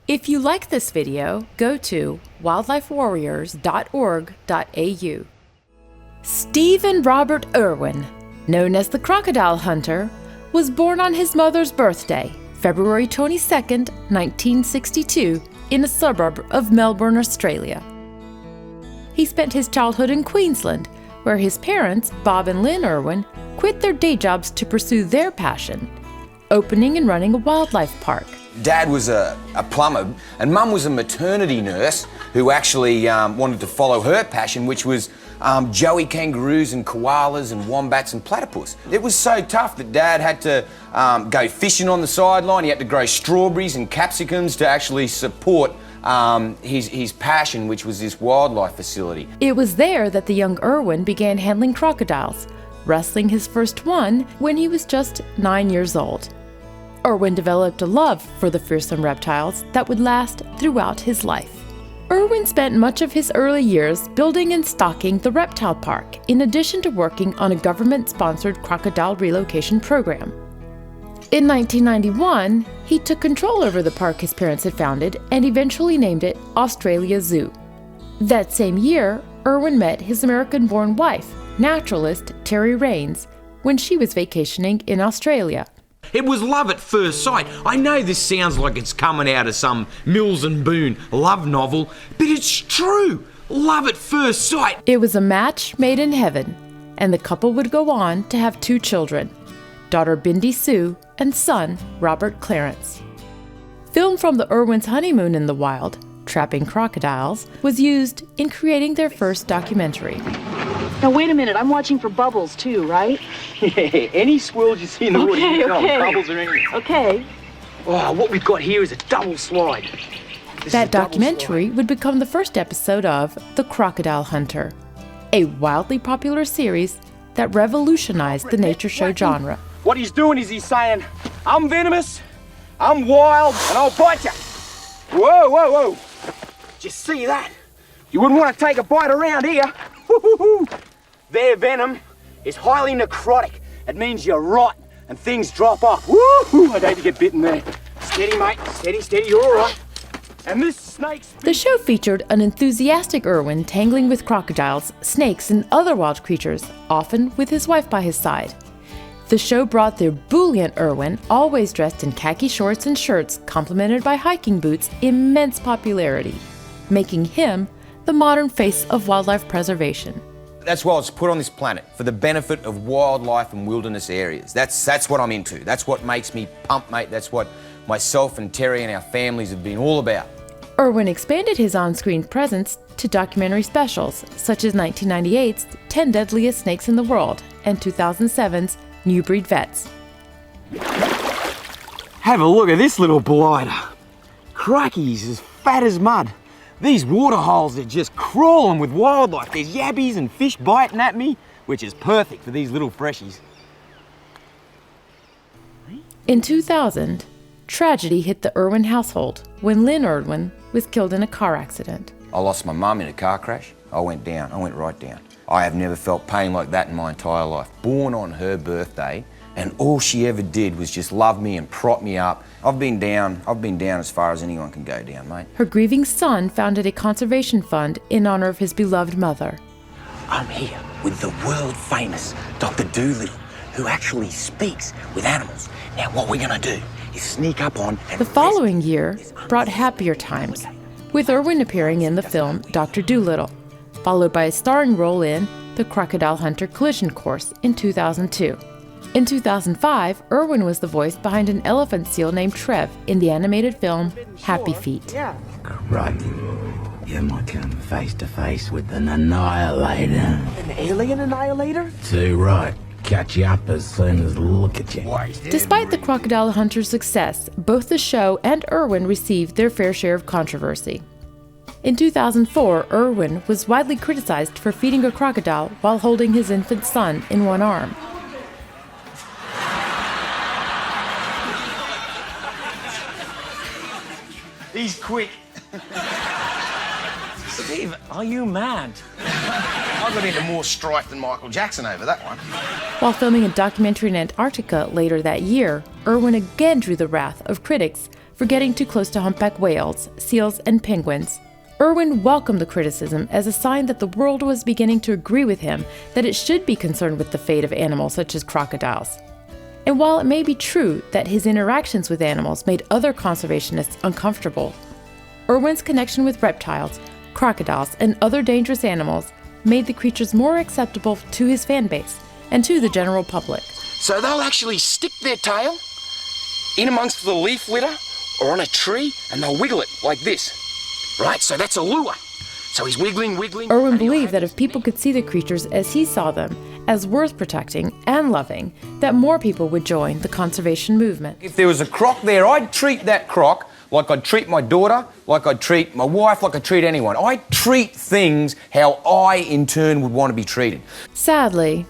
If you like this video, go to wildlifewarriors.org.au. Stephen Robert Irwin, known as the Crocodile Hunter, was born on his mother's birthday, February 22, 1962, in a suburb of Melbourne, Australia. He spent his childhood in Queensland, where his parents, Bob and Lynn Irwin, quit their day jobs to pursue their passion, opening and running a wildlife park. Dad was a plumber and Mum was a maternity nurse who actually wanted to follow her passion, which was joey kangaroos and koalas and wombats and platypus. It was so tough that Dad had to go fishing on the sideline. He had to grow strawberries and capsicums to actually support his passion, which was this wildlife facility. It was there that the young Irwin began handling crocodiles, wrestling his first one when he was just 9 years old. Irwin developed a love for the fearsome reptiles that would last throughout his life. Irwin spent much of his early years building and stocking the reptile park, in addition to working on a government-sponsored crocodile relocation program. In 1991, he took control over the park his parents had founded and eventually named it Australia Zoo. That same year, Irwin met his American-born wife, naturalist Terry Raines, when she was vacationing in Australia. It was love at first sight. I know this sounds like it's coming out of some Mills and Boon love novel, but it's true. Love at first sight. It was a match made in heaven, and the couple would go on to have 2 children, daughter Bindi Sue and son Robert Clarence. Film from the Irwins' honeymoon in the wild, Trapping Crocodiles, was used in creating their first documentary. Now, wait a minute. I'm watching for bubbles, too, right? Yeah, any swirls you see in the water, you know, bubbles are in. Okay. Oh, what we've got here is a double slide. That documentary would become the first episode of The Crocodile Hunter, a wildly popular series that revolutionized the nature show genre. What he's doing is he's saying, I'm venomous, I'm wild, and I'll bite you. Whoa, whoa, whoa. Did you see that? You wouldn't want to take a bite around here. Their venom is highly necrotic. It means you're rot and things drop off. Woo-hoo! I'd hate to get bitten there. Steady, mate. Steady, steady. You're all right. And this snake's... The show featured an enthusiastic Irwin tangling with crocodiles, snakes, and other wild creatures, often with his wife by his side. The show brought the ebullient Irwin, always dressed in khaki shorts and shirts complemented by hiking boots, immense popularity, making him the modern face of wildlife preservation. That's why it's put on this planet, for the benefit of wildlife and wilderness areas. That's what I'm into. That's what makes me pump, mate. That's what myself and Terry and our families have been all about. Irwin expanded his on-screen presence to documentary specials, such as 1998's 10 Deadliest Snakes in the World and 2007's New Breed Vets. Have a look at this little blighter. Crikey, he's as fat as mud. These water holes are just crawling with wildlife. There's yabbies and fish biting at me, which is perfect for these little freshies. In 2000, tragedy hit the Irwin household when Lynn Irwin was killed in a car accident. I lost my mum in a car crash. I went right down. I have never felt pain like that in my entire life. Born on her birthday, and all she ever did was just love me and prop me up. I've been down as far as anyone can go down, mate. Her grieving son founded a conservation fund in honor of his beloved mother. I'm here with the world-famous Dr. Dolittle, who actually speaks with animals. Now, what we're gonna do is sneak up on and... The following year brought happier times, with Irwin appearing in the film Dr. Dolittle, followed by a starring role in The Crocodile Hunter Collision Course in 2002. In 2005, Irwin was the voice behind an elephant seal named Trev in the animated film Happy Feet. Crikey, you might come face to face with an annihilator. An alien annihilator? Too right. Catch you up as soon as look at you. Despite the Crocodile Hunter's success, both the show and Irwin received their fair share of controversy. In 2004, Irwin was widely criticized for feeding a crocodile while holding his infant son in one arm. He's quick. Steve, are you mad? I got into more strife than Michael Jackson over that one. While filming a documentary in Antarctica later that year, Irwin again drew the wrath of critics for getting too close to humpback whales, seals, and penguins, Irwin welcomed the criticism as a sign that the world was beginning to agree with him that it should be concerned with the fate of animals such as crocodiles. And while it may be true that his interactions with animals made other conservationists uncomfortable, Irwin's connection with reptiles, crocodiles, and other dangerous animals made the creatures more acceptable to his fan base and to the general public. So they'll actually stick their tail in amongst the leaf litter or on a tree and they'll wiggle it like this. Right, so that's a lure. So he's wiggling. Irwin believed that if people could see the creatures as he saw them, as worth protecting and loving, that more people would join the conservation movement. If there was a croc there, I'd treat that croc like I'd treat my daughter, like I'd treat my wife, like I'd treat anyone. I treat things how I, in turn, would want to be treated. Sadly,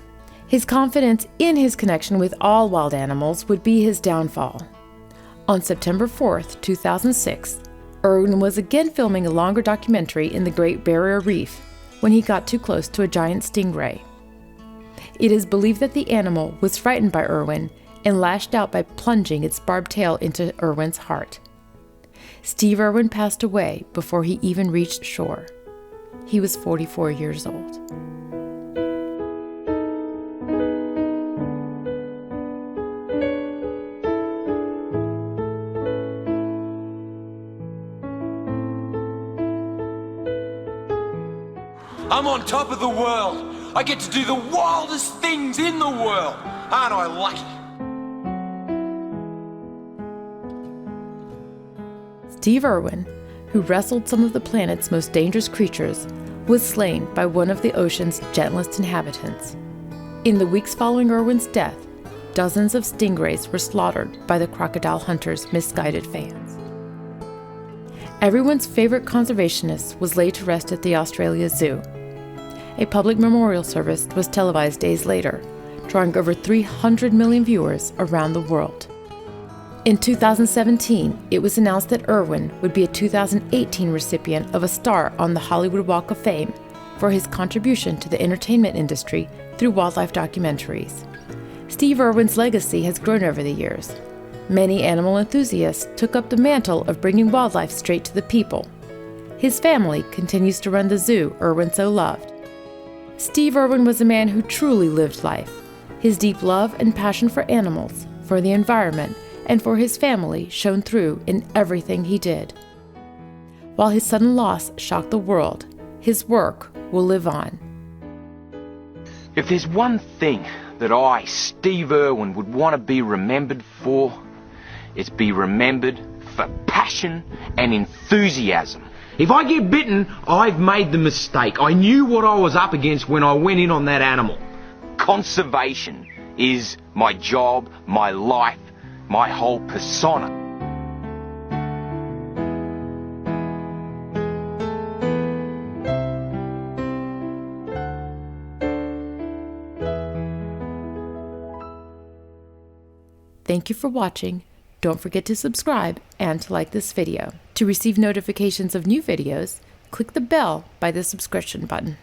his confidence in his connection with all wild animals would be his downfall. On September 4th, 2006, Irwin was again filming a longer documentary in the Great Barrier Reef when he got too close to a giant stingray. It is believed that the animal was frightened by Irwin and lashed out by plunging its barbed tail into Irwin's heart. Steve Irwin passed away before he even reached shore. He was 44 years old. I'm on top of the world. I get to do the wildest things in the world. Aren't I lucky? Steve Irwin, who wrestled some of the planet's most dangerous creatures, was slain by one of the ocean's gentlest inhabitants. In the weeks following Irwin's death, dozens of stingrays were slaughtered by the Crocodile Hunter's misguided fans. Everyone's favorite conservationist was laid to rest at the Australia Zoo. A public memorial service was televised days later, drawing over 300 million viewers around the world. In 2017, it was announced that Irwin would be a 2018 recipient of a star on the Hollywood Walk of Fame for his contribution to the entertainment industry through wildlife documentaries. Steve Irwin's legacy has grown over the years. Many animal enthusiasts took up the mantle of bringing wildlife straight to the people. His family continues to run the zoo Irwin so loved. Steve Irwin was a man who truly lived life. His deep love and passion for animals, for the environment, and for his family shone through in everything he did. While his sudden loss shocked the world, his work will live on. If there's one thing that I, Steve Irwin, would want to be remembered for, it's be remembered for passion and enthusiasm. If I get bitten, I've made the mistake. I knew what I was up against when I went in on that animal. Conservation is my job, my life, my whole persona. Thank you for watching. Don't forget to subscribe and to like this video. To receive notifications of new videos, click the bell by the subscription button.